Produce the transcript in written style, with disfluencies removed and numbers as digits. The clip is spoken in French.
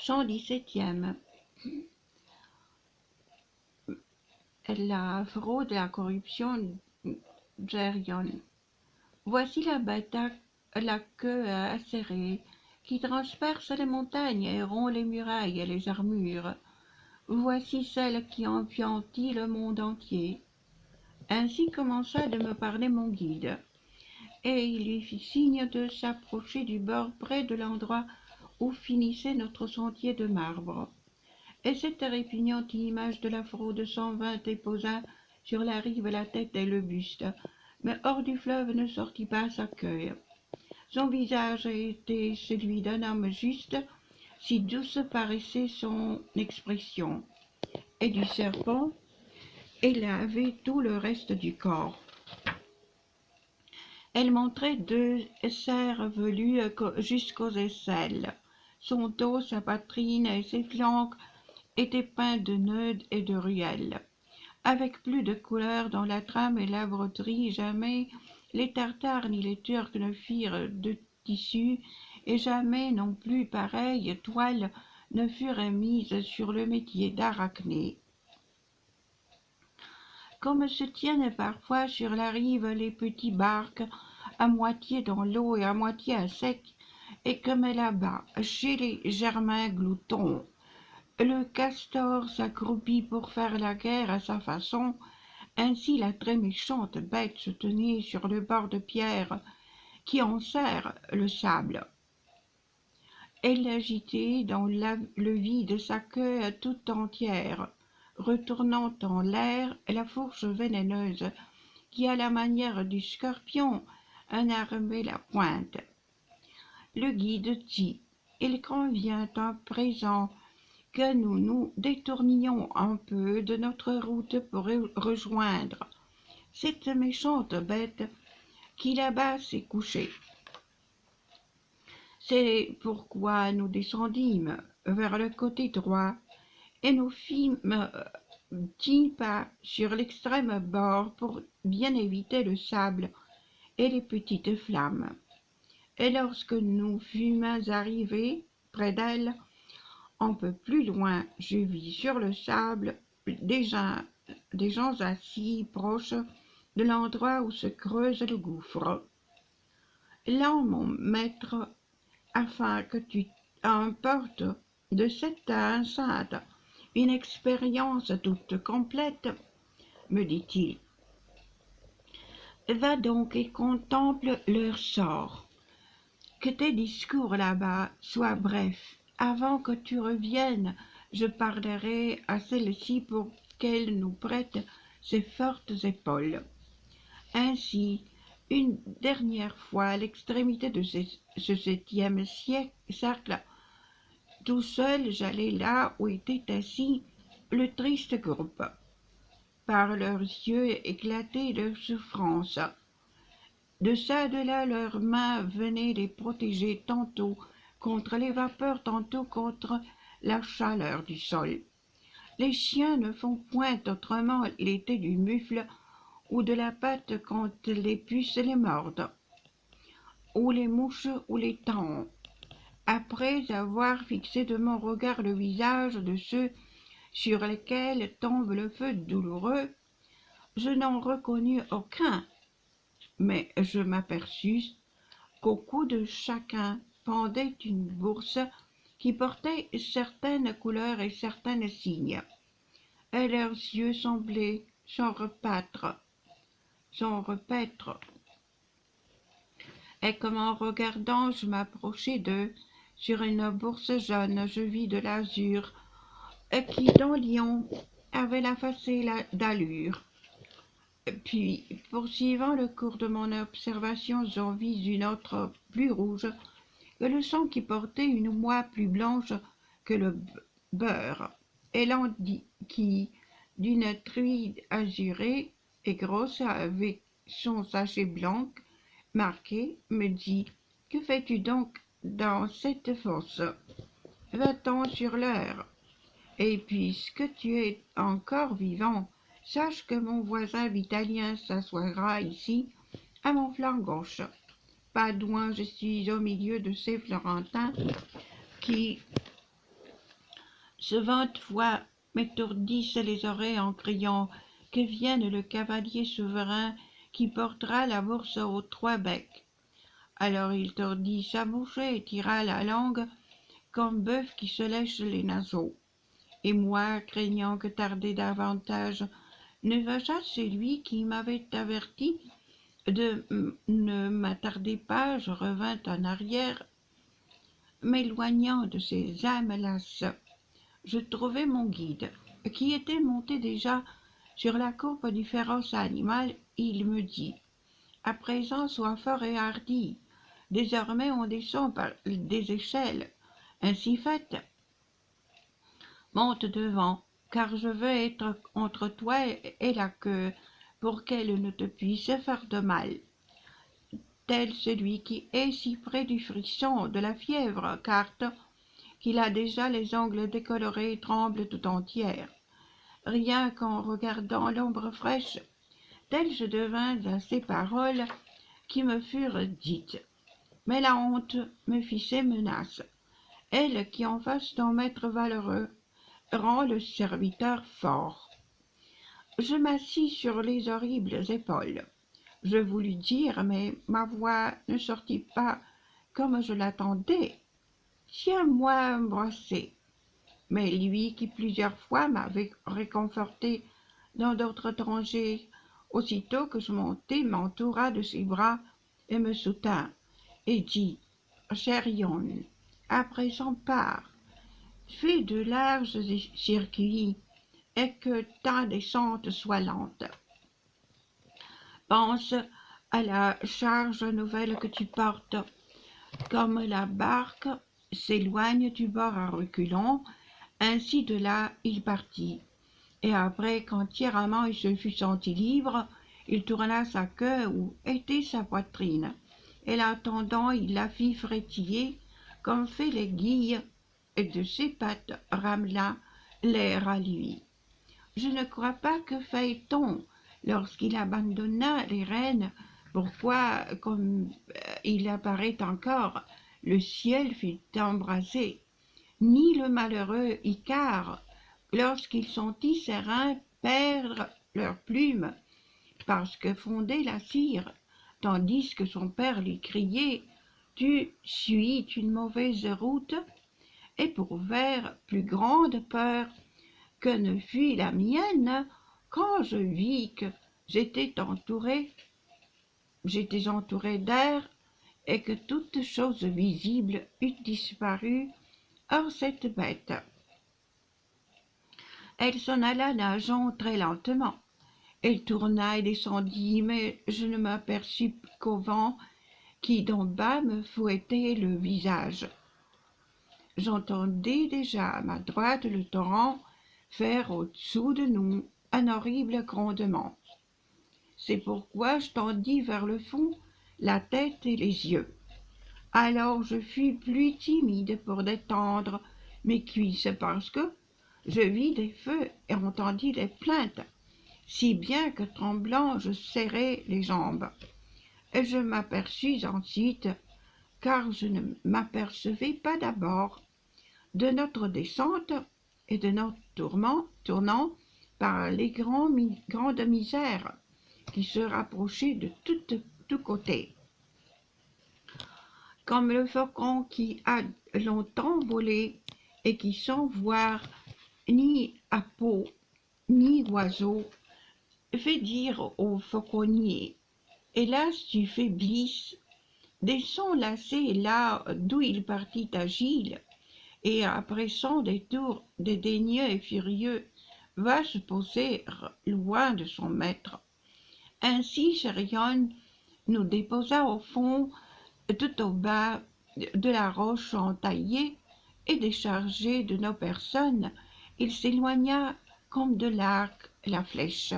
117e. La fraude, la corruption gérione. Voici la bête à la queue acérée qui transperce les montagnes et rompt les murailles et les armures. Voici celle qui empiantit le monde entier. Ainsi commença de me parler mon guide, et il lui fit signe de s'approcher du bord près de l'endroit où finissait notre sentier de marbre. Et cette répugnante image de la fraude s'en vint et posa sur la rive la tête et le buste, mais hors du fleuve ne sortit pas sa queue. Son visage était celui d'un homme juste, si douce paraissait son expression, et du serpent elle avait tout le reste du corps. Elle montrait deux serres velues jusqu'aux aisselles. Son dos, sa poitrine et ses flancs étaient peints de nœuds et de ruelles. Avec plus de couleur dans la trame et la broderie, jamais les Tartares ni les Turcs ne firent de tissu, et jamais non plus pareille toile ne furent mises sur le métier d'Arachné. Comme se tiennent parfois sur la rive les petits barques, à moitié dans l'eau et à moitié à sec, et comme là-bas, chez les Germains gloutons, le castor s'accroupit pour faire la guerre à sa façon, ainsi la très méchante bête se tenait sur le bord de pierre qui enserre le sable. Elle agitait dans le vide sa queue tout entière, retournant en l'air la fourche vénéneuse qui, à la manière du scorpion, en armait la pointe. Le guide dit: il convient à présent que nous nous détournions un peu de notre route pour rejoindre cette méchante bête qui là-bas s'est couchée. C'est pourquoi nous descendîmes vers le côté droit et nous fîmes 10 pas sur l'extrême bord pour bien éviter le sable et les petites flammes. Et lorsque nous fûmes arrivés près d'elle, un peu plus loin, je vis sur le sable des gens assis proches de l'endroit où se creuse le gouffre. Là, mon maître, afin que tu emportes de cette enceinte une expérience toute complète, me dit-il, va donc et contemple leur sort. Que tes discours là-bas soient brefs. Avant que tu reviennes, je parlerai à celle-ci pour qu'elle nous prête ses fortes épaules. Ainsi, une dernière fois, à l'extrémité de ce 7e cercle, tout seul, j'allai là où était assis le triste groupe. Par leurs yeux éclataient leurs souffrances. De ça, de là, leurs mains venaient les protéger tantôt contre les vapeurs, tantôt contre la chaleur du sol. Les chiens ne font point autrement l'été du mufle ou de la patte quand les puces les mordent, ou les mouches ou les taons. Après avoir fixé de mon regard le visage de ceux sur lesquels tombe le feu douloureux, je n'en reconnus aucun, mais je m'aperçus qu'au cou de chacun pendait une bourse qui portait certaines couleurs et certains signes, et leurs yeux semblaient s'en repaître. Et comme en regardant je m'approchai d'eux, sur une bourse jaune je vis de l'azur, qui dans Lyon avait la facile d'allure. Puis, poursuivant le cours de mon observation, j'en vis une autre plus rouge que le sang, qui portait une moie plus blanche que le beurre, et qui, d'une truie azurée et grosse, avec son sachet blanc marqué, me dit: que fais-tu donc dans cette fosse? Va-t'en sur l'heure, et puisque tu es encore vivant, sache que mon voisin Vitalien s'assoira ici, à mon flanc gauche. Pas loin, je suis au milieu de ces Florentins qui Ce 20 fois m'étourdissent les oreilles en criant que vienne le cavalier souverain qui portera la bourse aux 3 becs. Alors il tordit sa bouche et tira la langue comme bœuf qui se lèche les naseaux. Et moi, craignant que tarder davantage ne fâchât celui qui m'avait averti de ne m'attarder pas, je revins en arrière, m'éloignant de ces âmes lasses. Je trouvai mon guide, qui était monté déjà sur la courbe du féroce animal. Il me dit: à présent, sois fort et hardi. Désormais, on descend par des échelles. Ainsi fait, monte devant, car je veux être entre toi et la queue, pour qu'elle ne te puisse faire de mal. Tel celui qui est si près du frisson de la fièvre, carte, qu'il a déjà les ongles décolorés et tremble tout entière. Rien qu'en regardant l'ombre fraîche, tel je devins à ces paroles qui me furent dites. Mais la honte me fit ces menaces, elle qui en face d'un maître valeureux rend le serviteur fort. Je m'assis sur les horribles épaules. Je voulus dire, mais ma voix ne sortit pas comme je l'attendais. Tiens-moi embrassé. Mais lui qui plusieurs fois m'avait réconforté dans d'autres dangers, aussitôt que je montai, m'entoura de ses bras et me soutint, et dit: chère Yonne, à présent pars, fais de larges circuits, et que ta descente soit lente. Pense à la charge nouvelle que tu portes. Comme la barque s'éloigne du bord à reculons, ainsi de là il partit, et après qu'entièrement il se fut senti libre, il tourna sa queue où était sa poitrine, et l'attendant il la fit frétiller comme fait l'aiguille, et de ses pattes ramena l'air à lui. Je ne crois pas que Phaéton, lorsqu'il abandonna les rênes, pourquoi, comme il apparaît encore, le ciel fut embrasé, ni le malheureux Icare, lorsqu'il sentit ses reins perdre leurs plumes, parce que fondait la cire, tandis que son père lui criait: tu suis une mauvaise route, éprouvèrent plus grande peur que ne fut la mienne quand je vis que j'étais entouré d'air, et que toute chose visible eût disparu hors cette bête. Elle s'en alla nageant très lentement. Elle tourna et descendit, mais je ne m'aperçus qu'au vent qui d'en bas me fouettait le visage. J'entendais déjà à ma droite le torrent faire au-dessous de nous un horrible grondement. C'est pourquoi je tendis vers le fond la tête et les yeux. Alors je fus plus timide pour détendre mes cuisses, parce que je vis des feux et entendis des plaintes, si bien que tremblant je serrai les jambes. Et je m'aperçus ensuite, car je ne m'apercevais pas d'abord, de notre descente et de notre tournant par les grandes misères qui se rapprochaient de tous côtés. Comme le faucon qui a longtemps volé et qui, sans voir ni appât ni oiseau, fait dire au fauconnier: hélas, tu faiblis, descends lassé là d'où il partit agile, et après son détour dédaigneux et furieux, va se poser loin de son maître. Ainsi Chérion nous déposa au fond, tout au bas de la roche entaillée, et déchargé de nos personnes, il s'éloigna comme de l'arc la flèche.